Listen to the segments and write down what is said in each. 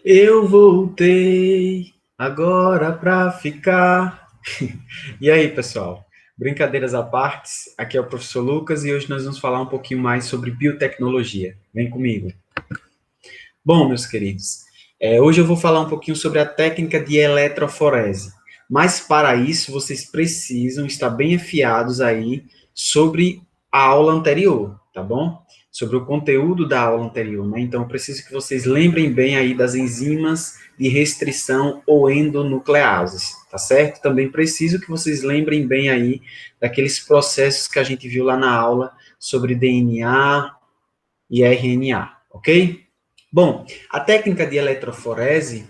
Eu voltei agora pra ficar. E aí, pessoal? Brincadeiras à parte, aqui é o professor Lucas e hoje nós vamos falar um pouquinho mais sobre biotecnologia. Vem comigo. Bom, meus queridos, hoje eu vou falar um pouquinho sobre a técnica de eletroforese. Mas para isso, vocês precisam estar bem afiados aí sobre a aula anterior, tá bom? Sobre o conteúdo da aula anterior, né? Então, eu preciso que vocês lembrem bem aí das enzimas de restrição ou endonucleases, tá certo? Também preciso que vocês lembrem bem aí daqueles processos que a gente viu lá na aula sobre DNA e RNA, ok? Bom, a técnica de eletroforese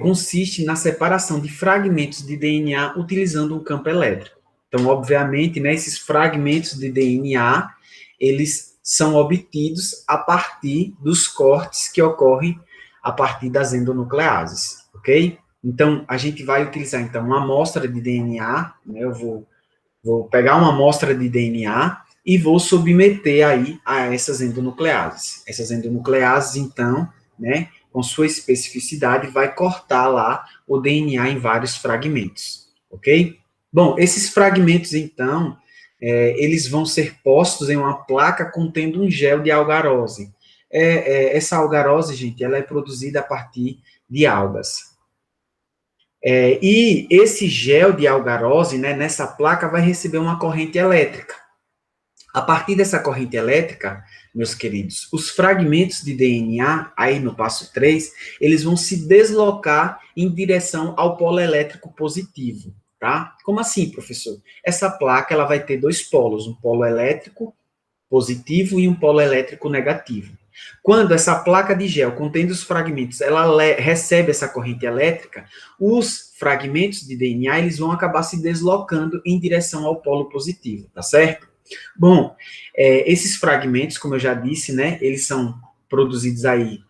consiste na separação de fragmentos de DNA utilizando um campo elétrico. Então, obviamente, né, esses fragmentos de DNA, eles são obtidos a partir dos cortes que ocorrem a partir das endonucleases, ok? Então, a gente vai utilizar, então, uma amostra de DNA, né, vou pegar uma amostra de DNA e vou submeter aí a essas endonucleases. Essas endonucleases, então, né, com sua especificidade, vai cortar lá o DNA em vários fragmentos, ok? Bom, esses fragmentos, então, eles vão ser postos em uma placa contendo um gel de algarose. Essa algarose, gente, ela é produzida a partir de algas, e esse gel de algarose, né, nessa placa, vai receber uma corrente elétrica. A partir dessa corrente elétrica, meus queridos, os fragmentos de DNA, aí no passo 3, eles vão se deslocar em direção ao polo elétrico positivo, tá? Como assim, professor? Essa placa, ela vai ter dois polos, um polo elétrico positivo e um polo elétrico negativo. Quando essa placa de gel contendo os fragmentos, ela recebe essa corrente elétrica, os fragmentos de DNA, eles vão acabar se deslocando em direção ao polo positivo, tá certo? Bom, esses fragmentos, como eu já disse, né, eles são produzidos aí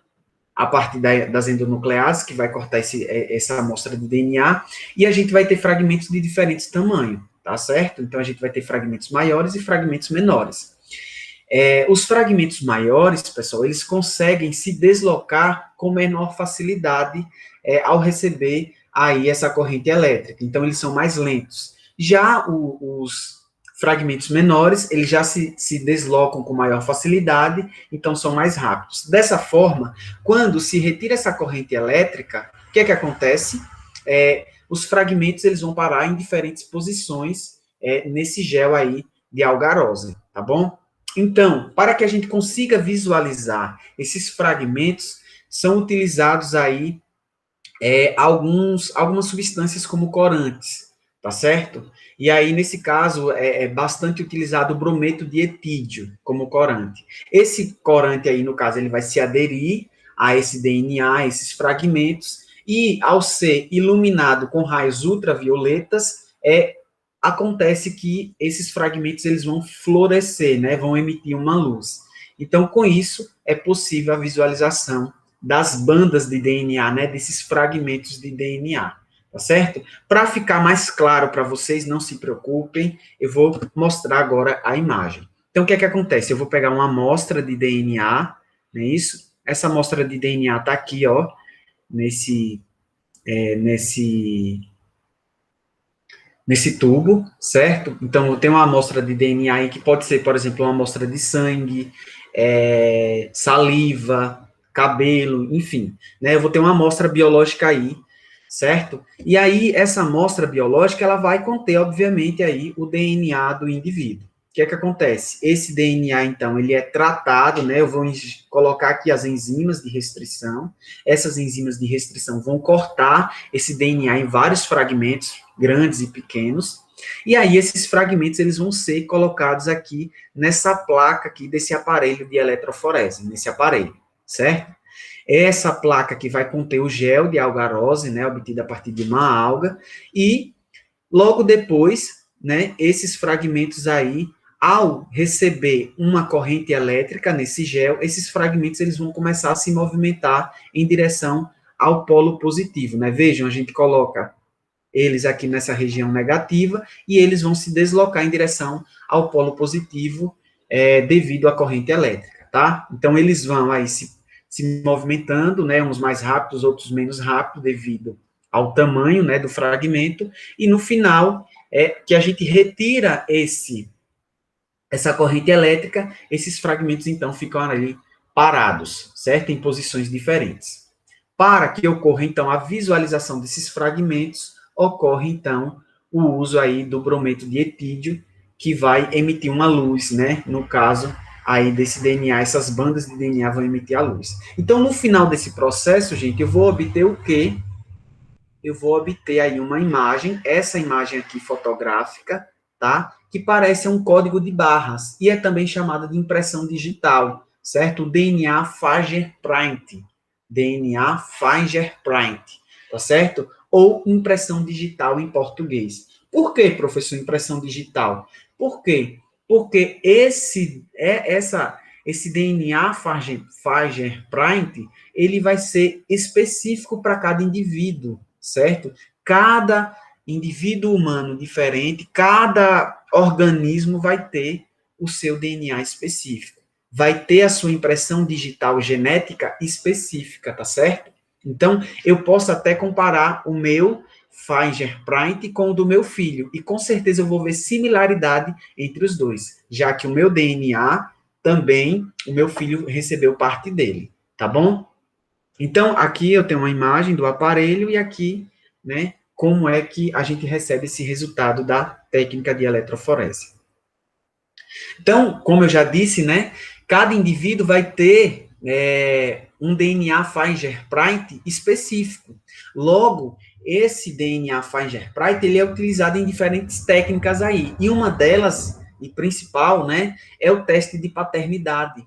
a partir das endonucleases, que vai cortar essa amostra de DNA, e a gente vai ter fragmentos de diferentes tamanhos, tá certo? Então, a gente vai ter fragmentos maiores e fragmentos menores. Os fragmentos maiores, pessoal, eles conseguem se deslocar com menor facilidade ao receber aí essa corrente elétrica. Então, eles são mais lentos. Já os fragmentos menores, eles já se deslocam com maior facilidade, então são mais rápidos. Dessa forma, quando se retira essa corrente elétrica, o que é que acontece? Os fragmentos eles vão parar em diferentes posições nesse gel aí de algarose, tá bom? Então, para que a gente consiga visualizar esses fragmentos, são utilizados aí algumas substâncias como corantes, tá certo? E aí, nesse caso, é bastante utilizado o brometo de etídio como corante. Esse corante aí, no caso, ele vai se aderir a esse DNA, esses fragmentos, e ao ser iluminado com raios ultravioletas, acontece que esses fragmentos eles vão florescer, né? Vão emitir uma luz. Então, com isso, é possível a visualização das bandas de DNA, né, desses fragmentos de DNA, tá certo? Para ficar mais claro para vocês, não se preocupem, eu vou mostrar agora a imagem. Então, o que é que acontece? Eu vou pegar uma amostra de DNA, não é isso? Essa amostra de DNA está aqui, ó, nesse, nesse tubo, certo? Então, eu tenho uma amostra de DNA aí que pode ser, por exemplo, uma amostra de sangue, saliva, cabelo, enfim, né? Eu vou ter uma amostra biológica aí, certo? E aí, essa amostra biológica, ela vai conter, obviamente, aí o DNA do indivíduo. O que é que acontece? Esse DNA, então, ele é tratado, né? Eu vou colocar aqui as enzimas de restrição. Essas enzimas de restrição vão cortar esse DNA em vários fragmentos, grandes e pequenos. E aí, esses fragmentos, eles vão ser colocados aqui nessa placa aqui desse aparelho de eletroforese, nesse aparelho, certo? Essa placa que vai conter o gel de algarose, né, obtido a partir de uma alga, e logo depois, né, esses fragmentos aí, ao receber uma corrente elétrica nesse gel, esses fragmentos eles vão começar a se movimentar em direção ao polo positivo, né? Vejam, a gente coloca eles aqui nessa região negativa e eles vão se deslocar em direção ao polo positivo devido à corrente elétrica, tá? Então, eles vão aí se movimentando, né, uns mais rápidos, outros menos rápidos, devido ao tamanho, né, do fragmento, e no final é que a gente retira essa corrente elétrica, esses fragmentos, então, ficam ali parados, certo? Em posições diferentes. Para que ocorra, então, a visualização desses fragmentos, ocorre, então, o uso aí do brometo de etídio, que vai emitir uma luz, né? No caso, aí desse DNA, essas bandas de DNA vão emitir a luz. Então, no final desse processo, gente, eu vou obter o quê? Eu vou obter aí uma imagem, essa imagem aqui fotográfica, tá? Que parece um código de barras, e é também chamada de impressão digital, certo? O DNA Fingerprint. DNA Fingerprint, tá certo? Ou impressão digital em português. Por que, professor, impressão digital? Por quê? Porque esse DNA Fingerprint, ele vai ser específico para cada indivíduo, certo? Cada indivíduo humano diferente, cada organismo vai ter o seu DNA específico, vai ter a sua impressão digital genética específica, tá certo? Então, eu posso até comparar o meu Fingerprint com o do meu filho, e com certeza eu vou ver similaridade entre os dois, já que o meu DNA também, o meu filho recebeu parte dele, tá bom? Então, aqui eu tenho uma imagem do aparelho e aqui, né, como é que a gente recebe esse resultado da técnica de eletroforese. Então, como eu já disse, né, cada indivíduo vai ter um DNA Fingerprint específico. Logo, esse DNA Fingerprint, ele é utilizado em diferentes técnicas aí. E uma delas, e principal, né, é o teste de paternidade.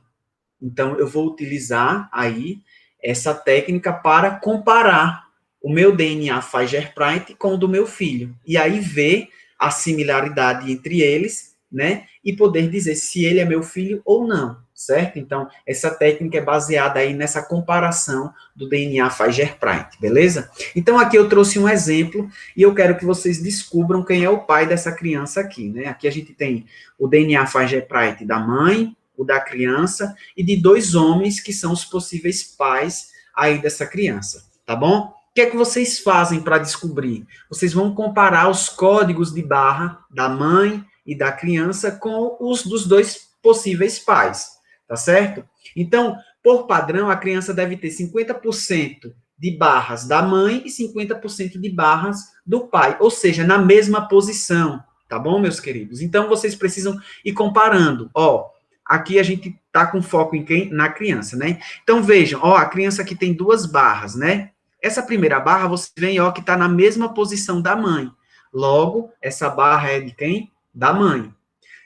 Então, eu vou utilizar aí essa técnica para comparar o meu DNA Fingerprint com o do meu filho. E aí ver a similaridade entre eles, né? E poder dizer se ele é meu filho ou não, certo? Então, essa técnica é baseada aí nessa comparação do DNA Fingerprint, beleza? Então, aqui eu trouxe um exemplo e eu quero que vocês descubram quem é o pai dessa criança aqui, né? Aqui a gente tem o DNA Fingerprint da mãe, o da criança, e de dois homens que são os possíveis pais aí dessa criança, tá bom? O que é que vocês fazem para descobrir? Vocês vão comparar os códigos de barra da mãe e da criança com os dos dois possíveis pais, tá certo? Então, por padrão, a criança deve ter 50% de barras da mãe e 50% de barras do pai, ou seja, na mesma posição, tá bom, meus queridos? Então, vocês precisam ir comparando, ó, aqui a gente está com foco em quem? Na criança, né? Então, vejam, ó, a criança aqui tem duas barras, né? Essa primeira barra, você vê, ó, que está na mesma posição da mãe. Logo, essa barra é de quem? Da mãe.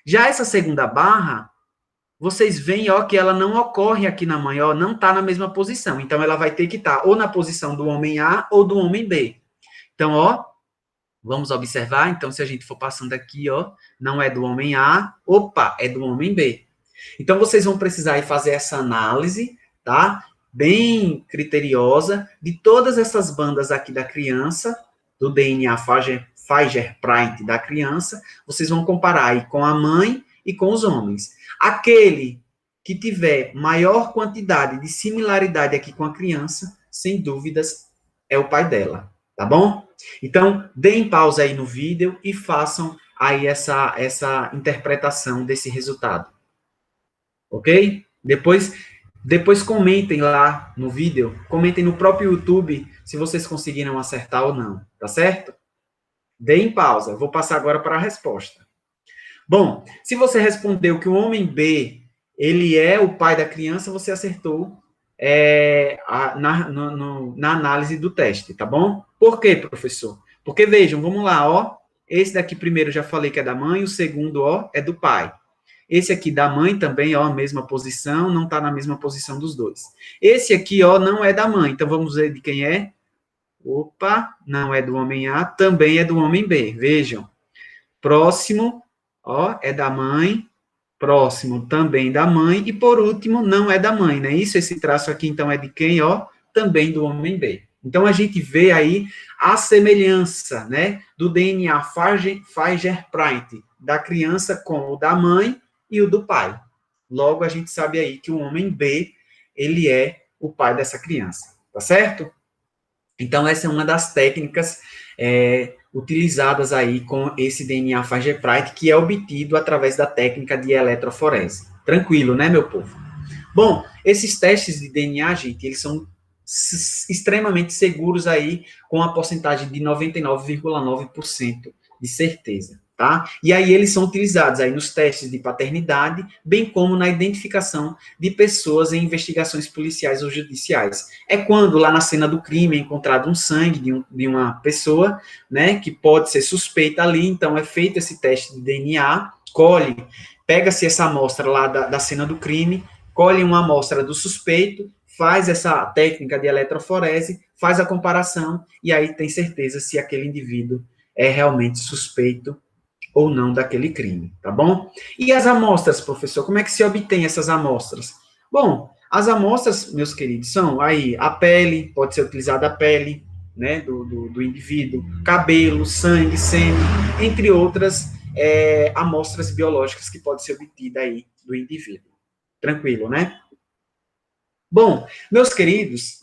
Já essa segunda barra, vocês veem, ó, que ela não ocorre aqui na mãe, ó, não está na mesma posição. Então, ela vai ter que estar ou na posição do homem A ou do homem B. Então, ó, vamos observar. Então, se a gente for passando aqui, ó, não é do homem A, opa, é do homem B. Então, vocês vão precisar fazer essa análise, tá? Bem criteriosa, de todas essas bandas aqui da criança, do DNA Fingerprint da criança, vocês vão comparar aí com a mãe e com os homens. Aquele que tiver maior quantidade de similaridade aqui com a criança, sem dúvidas, é o pai dela, tá bom? Então, deem pausa aí no vídeo e façam aí essa interpretação desse resultado. Ok? Depois comentem lá no vídeo, comentem no próprio YouTube se vocês conseguiram acertar ou não, tá certo? Deem pausa, eu vou passar agora para a resposta. Bom, se você respondeu que o homem B, ele é o pai da criança, você acertou na análise do teste, tá bom? Por quê, professor? Porque, vejam, vamos lá, ó, esse daqui primeiro eu já falei que é da mãe, o segundo, ó, é do pai. Esse aqui da mãe também, ó, mesma posição, não está na mesma posição dos dois. Esse aqui, ó, não é da mãe, então vamos ver de quem é. Opa, não é do homem A, também é do homem B, vejam. Próximo, ó, é da mãe, próximo também da mãe, e por último, não é da mãe, né? Isso, esse traço aqui, então, é de quem, ó? Também do homem B. Então, a gente vê aí a semelhança, né, do DNA Fingerprint da criança com o da mãe e o do pai. Logo, a gente sabe aí que o homem B, ele é o pai dessa criança, tá certo? Então, essa é uma das técnicas utilizadas aí com esse DNA Fageprite, que é obtido através da técnica de eletroforese. Tranquilo, né, meu povo? Bom, esses testes de DNA, gente, eles são extremamente seguros aí, com a porcentagem de 99,9% de certeza, tá? E aí eles são utilizados aí nos testes de paternidade, bem como na identificação de pessoas em investigações policiais ou judiciais. É quando lá na cena do crime é encontrado um sangue de uma pessoa, né, que pode ser suspeita ali, então é feito esse teste de DNA, pega-se essa amostra lá da cena do crime, colhe uma amostra do suspeito, faz essa técnica de eletroforese, faz a comparação e aí tem certeza se aquele indivíduo é realmente suspeito ou não daquele crime, tá bom? E as amostras, professor, como é que se obtém essas amostras? Bom, as amostras, meus queridos, são aí a pele, pode ser utilizada a pele, né, do indivíduo, cabelo, sangue, sêmen, entre outras amostras biológicas que pode ser obtida aí do indivíduo. Tranquilo, né? Bom, meus queridos,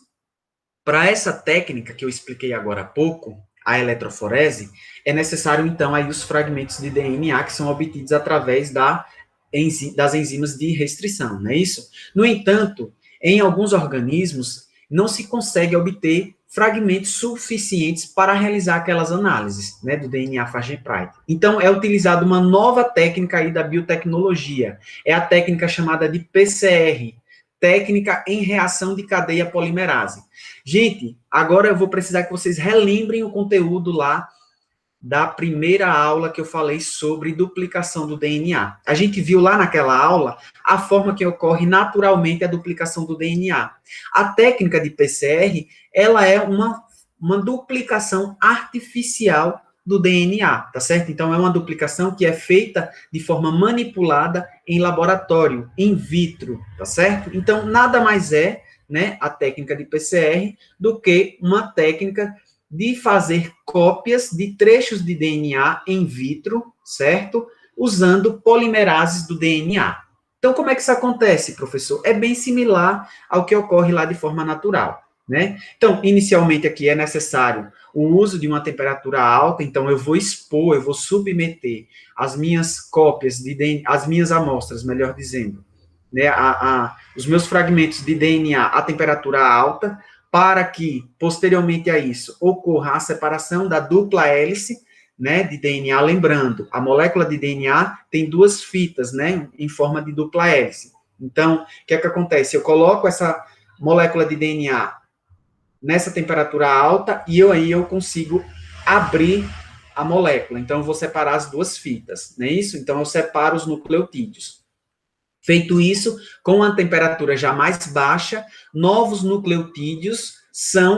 para essa técnica que eu expliquei agora há pouco, a eletroforese, é necessário, então, aí os fragmentos de DNA que são obtidos através das enzimas de restrição, não é isso? No entanto, em alguns organismos, não se consegue obter fragmentos suficientes para realizar aquelas análises, né, do DNA Fageprite. Então, é utilizada uma nova técnica aí da biotecnologia, é a técnica chamada de PCR, técnica em reação de cadeia polimerase. Gente, agora eu vou precisar que vocês relembrem o conteúdo lá da primeira aula que eu falei sobre duplicação do DNA. A gente viu lá naquela aula a forma que ocorre naturalmente a duplicação do DNA. A técnica de PCR, ela é uma duplicação artificial do DNA, tá certo? Então, é uma duplicação que é feita de forma manipulada em laboratório, in vitro, tá certo? Então, nada mais é, né, a técnica de PCR do que uma técnica de fazer cópias de trechos de DNA in vitro, certo? Usando polimerases do DNA. Então, como é que isso acontece, professor? É bem similar ao que ocorre lá de forma natural, né? Então, inicialmente aqui é necessário o uso de uma temperatura alta, então eu vou expor, eu vou submeter as minhas cópias de DNA, as minhas amostras, melhor dizendo, né, os meus fragmentos de DNA a temperatura alta, para que, posteriormente a isso, ocorra a separação da dupla hélice, né, de DNA. Lembrando, a molécula de DNA tem duas fitas, né, em forma de dupla hélice. Então, o que é que acontece? Eu coloco essa molécula de DNA nessa temperatura alta e eu consigo abrir a molécula. Então, eu vou separar as duas fitas, não é isso? Então, eu separo os nucleotídeos. Feito isso, com a temperatura já mais baixa, novos nucleotídeos são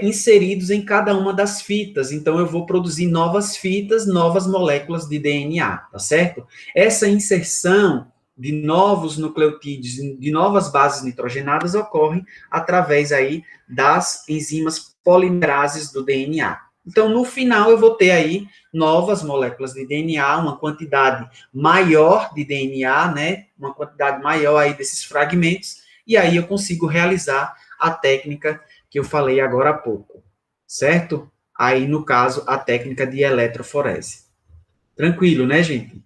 inseridos em cada uma das fitas. Então, eu vou produzir novas fitas, novas moléculas de DNA, tá certo? Essa inserção de novos nucleotídeos, de novas bases nitrogenadas, ocorre através aí das enzimas polimerases do DNA. Então, no final, eu vou ter aí novas moléculas de DNA, uma quantidade maior de DNA, né? Uma quantidade maior aí desses fragmentos, e aí eu consigo realizar a técnica que eu falei agora há pouco, certo? Aí, no caso, a técnica de eletroforese. Tranquilo, né, gente?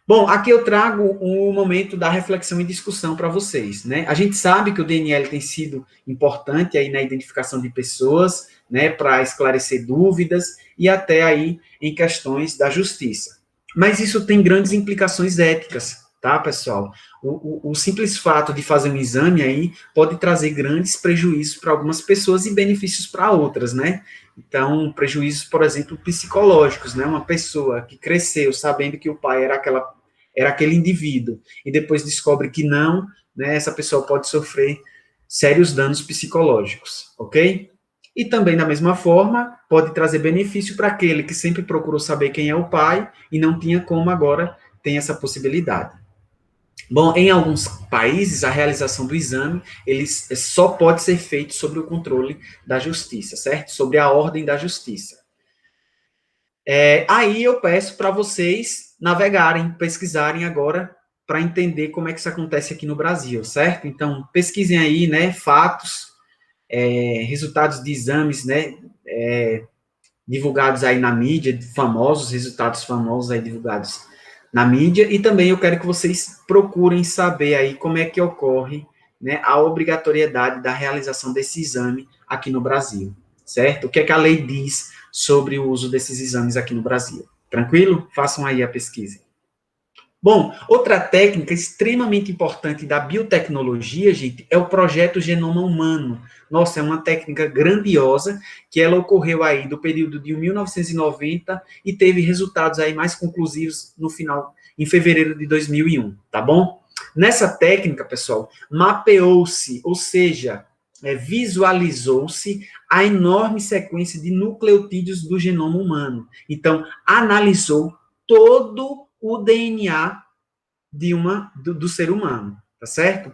Bom, aqui eu trago um momento da reflexão e discussão para vocês, né? A gente sabe que o DNL tem sido importante aí na identificação de pessoas, né, para esclarecer dúvidas e até aí em questões da justiça. Mas isso tem grandes implicações éticas, tá, pessoal? O simples fato de fazer um exame aí pode trazer grandes prejuízos para algumas pessoas e benefícios para outras, né? Então, prejuízos, por exemplo, psicológicos, né? Uma pessoa que cresceu sabendo que o pai era aquele indivíduo e depois descobre que não, né? Essa pessoa pode sofrer sérios danos psicológicos, ok? E também, da mesma forma, pode trazer benefício para aquele que sempre procurou saber quem é o pai e não tinha como agora tem essa possibilidade. Bom, em alguns países, a realização do exame ele só pode ser feito sob o controle da justiça, certo? Sobre a ordem da justiça. Aí eu peço para vocês navegarem, pesquisarem agora para entender como é que isso acontece aqui no Brasil, certo? Então, pesquisem aí, né, fatos, resultados de exames, né, divulgados aí na mídia, famosos, resultados famosos aí divulgados na mídia, e também eu quero que vocês procurem saber aí como é que ocorre, né, a obrigatoriedade da realização desse exame aqui no Brasil, certo? O que é que a lei diz sobre o uso desses exames aqui no Brasil? Tranquilo? Façam aí a pesquisa. Bom, outra técnica extremamente importante da biotecnologia, gente, é o projeto Genoma Humano. Nossa, é uma técnica grandiosa, que ela ocorreu aí do período de 1990 e teve resultados aí mais conclusivos no final, em fevereiro de 2001, tá bom? Nessa técnica, pessoal, mapeou-se, ou seja, visualizou-se a enorme sequência de nucleotídeos do genoma humano. Então, analisou todo o DNA do ser humano, tá certo?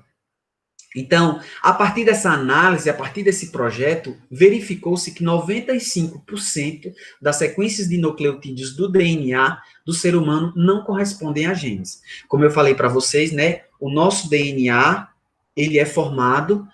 Então, a partir dessa análise, a partir desse projeto, verificou-se que 95% das sequências de nucleotídeos do DNA do ser humano não correspondem a genes. Como eu falei para vocês, né, o nosso DNA, ele é formado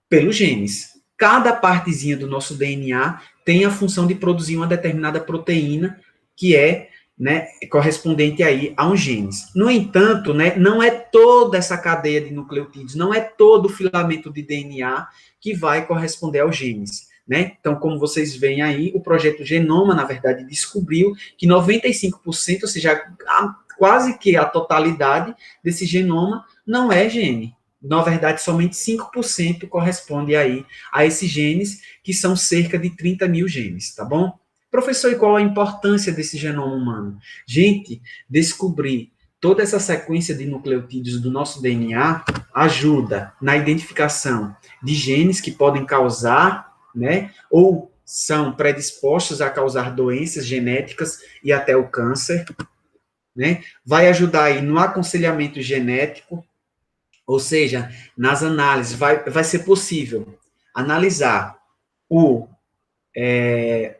pelos genes. Cada partezinha do nosso DNA tem a função de produzir uma determinada proteína que é, né, correspondente aí a um genes. No entanto, né, não é toda essa cadeia de nucleotídeos, não é todo o filamento de DNA que vai corresponder aos genes. Né? Então, como vocês veem aí, o projeto Genoma, na verdade, descobriu que 95%, ou seja, quase que a totalidade desse genoma não é gene. Na verdade, somente 5% corresponde aí a esses genes, que são cerca de 30 mil genes, tá bom? Professor, e qual a importância desse genoma humano? Gente, descobrir toda essa sequência de nucleotídeos do nosso DNA ajuda na identificação de genes que podem causar, né, ou são predispostos a causar doenças genéticas e até o câncer, né? Vai ajudar aí no aconselhamento genético, ou seja, nas análises, vai ser possível analisar o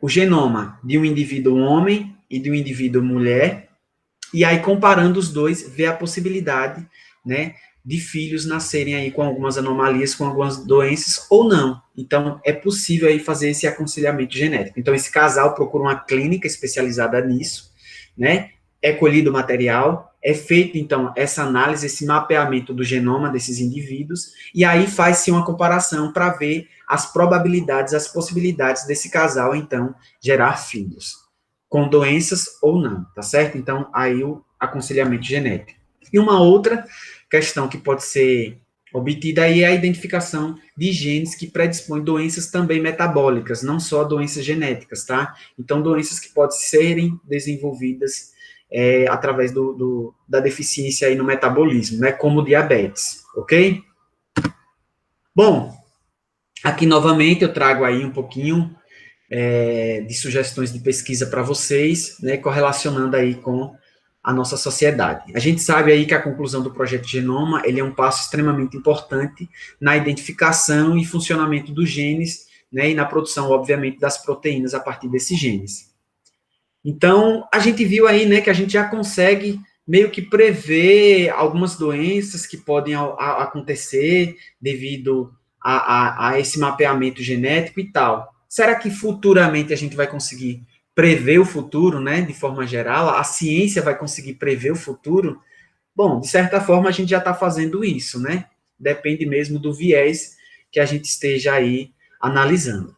genoma de um indivíduo homem e de um indivíduo mulher, e aí, comparando os dois, ver a possibilidade, né, de filhos nascerem aí com algumas anomalias, com algumas doenças, ou não. Então, é possível aí fazer esse aconselhamento genético. Então, esse casal procura uma clínica especializada nisso, né, é colhido o material, é feito, então, essa análise, esse mapeamento do genoma desses indivíduos, e aí faz-se uma comparação para ver as probabilidades, as possibilidades desse casal, então, gerar filhos, com doenças ou não, tá certo? Então, aí o aconselhamento genético. E uma outra questão que pode ser obtida aí é a identificação de genes que predispõem doenças também metabólicas, não só doenças genéticas, tá? Então, doenças que podem serem desenvolvidas através da deficiência aí no metabolismo, né, como diabetes, ok? Bom, aqui novamente eu trago aí um pouquinho de sugestões de pesquisa para vocês, né, correlacionando aí com a nossa sociedade. A gente sabe aí que a conclusão do projeto Genoma, ele é um passo extremamente importante na identificação e funcionamento dos genes, né, e na produção, obviamente, das proteínas a partir desses genes. Então, a gente viu aí, né, que a gente já consegue meio que prever algumas doenças que podem acontecer devido a esse mapeamento genético e tal. Será que futuramente a gente vai conseguir prever o futuro, né, de forma geral? A ciência vai conseguir prever o futuro? Bom, de certa forma a gente já está fazendo isso, né? Depende mesmo do viés que a gente esteja aí analisando.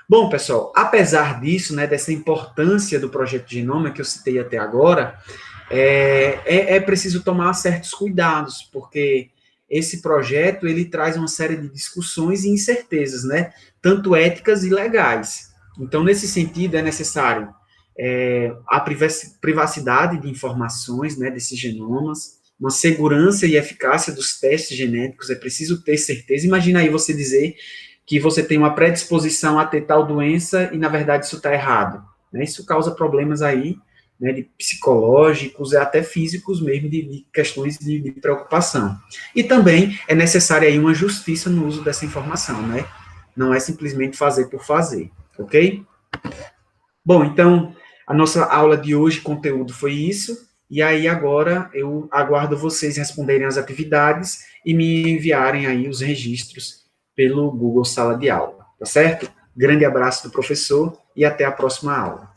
Bom, pessoal, apesar disso, né, dessa importância do projeto Genoma que eu citei até agora, é preciso tomar certos cuidados, porque esse projeto, ele traz uma série de discussões e incertezas, né, tanto éticas e legais. Então, nesse sentido, é necessário a privacidade de informações, né, desses genomas, uma segurança e eficácia dos testes genéticos, é preciso ter certeza. Imagina aí você dizer que você tem uma predisposição a ter tal doença e, na verdade, isso está errado. Né? Isso causa problemas aí, né, de psicológicos e até físicos mesmo, de questões de preocupação. E também é necessária aí uma justiça no uso dessa informação, né? Não é simplesmente fazer por fazer, ok? Bom, então, a nossa aula de hoje, conteúdo foi isso. E aí agora eu aguardo vocês responderem as atividades e me enviarem aí os registros pelo Google Sala de Aula, tá certo? Grande abraço do professor e até a próxima aula.